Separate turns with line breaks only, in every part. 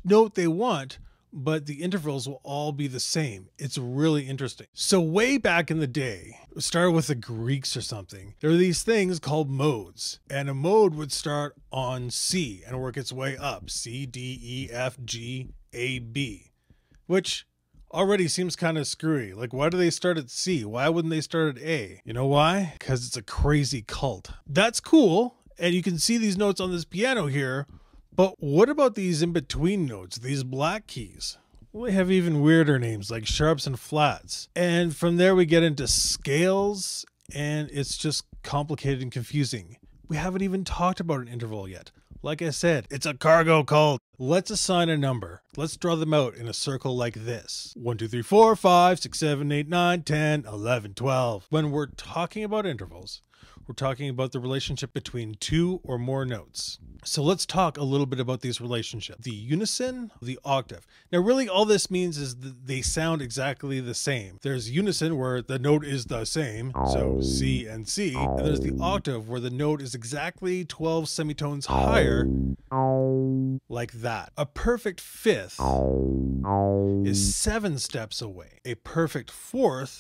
note they want, but the intervals will all be the same. It's really interesting. So way back in the day, it started with the Greeks or something, there were these things called modes, and a mode would start on C and work its way up, C, D, E, F, G, A, B, which already seems kind of screwy. Like, why do they start at C? Why wouldn't they start at A? You know why? Because it's a crazy cult. That's cool, and you can see these notes on this piano here. But what about these in-between notes, these black keys? Well, they have even weirder names like sharps and flats. And from there we get into scales, and it's just complicated and confusing. We haven't even talked about an interval yet. Like I said, it's a cargo cult. Let's assign a number. Let's draw them out in a circle like this. 1, 2, 3, 4, 5, 6, 7, 8, 9, 10, 11, 12. When we're talking about intervals, we're talking about the relationship between two or more notes. So let's talk a little bit about these relationships. The unison, the octave. Now really all this means is that they sound exactly the same. There's unison where the note is the same, so C and C, and there's the octave where the note is exactly 12 semitones higher, like that. A perfect fifth is 7 steps away. A perfect fourth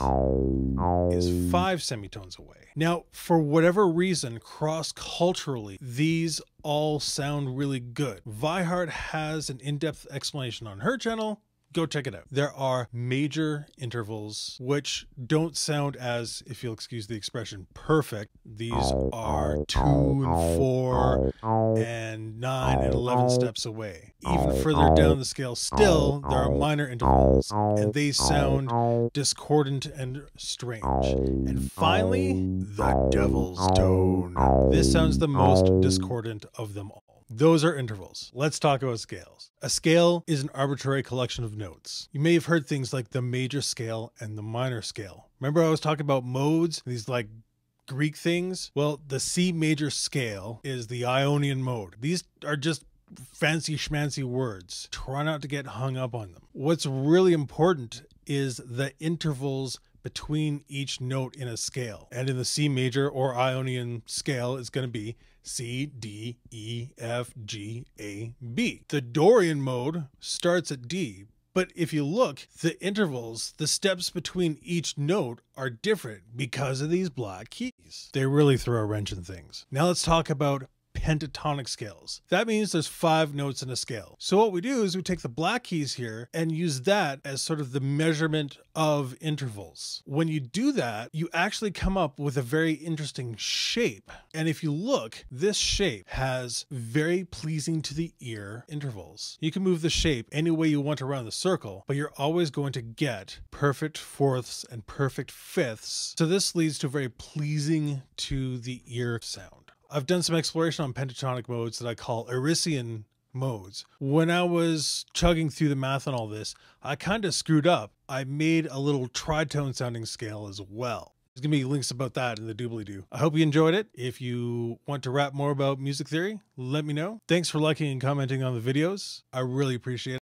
is 5 semitones away. Now, for whatever reason, cross-culturally, these all sound really good. Vihart has an in-depth explanation on her channel. Go check it out. There are major intervals which don't sound as, if you'll excuse the expression, perfect. These are 2 and 4 and 9 and 11 steps away. Even further down the scale still, there are minor intervals, and they sound discordant and strange. And finally, the devil's tone. This sounds the most discordant of them all. Those are intervals. Let's talk about scales. A scale is an arbitrary collection of notes. You may have heard things like the major scale and the minor scale. Remember I was talking about modes, these like Greek things? Well, the C major scale is the Ionian mode. These are just fancy schmancy words. Try not to get hung up on them. What's really important is the intervals between each note in a scale. And in the C major or Ionian scale, it's going to be C, D, E, F, G, A, B. The Dorian mode starts at D, but if you look, the intervals, the steps between each note are different because of these black keys. They really throw a wrench in things. Now let's talk about pentatonic scales. That means there's 5 notes in a scale. So what we do is we take the black keys here and use that as sort of the measurement of intervals. When you do that, you actually come up with a very interesting shape. And if you look, this shape has very pleasing to the ear intervals. You can move the shape any way you want around the circle, but you're always going to get perfect fourths and perfect fifths. So this leads to a very pleasing to the ear sound. I've done some exploration on pentatonic modes that I call Arisian modes. When I was chugging through the math on all this, I kind of screwed up. I made a little tritone sounding scale as well. There's going to be links about that in the doobly-doo. I hope you enjoyed it. If you want to rap more about music theory, let me know. Thanks for liking and commenting on the videos. I really appreciate it.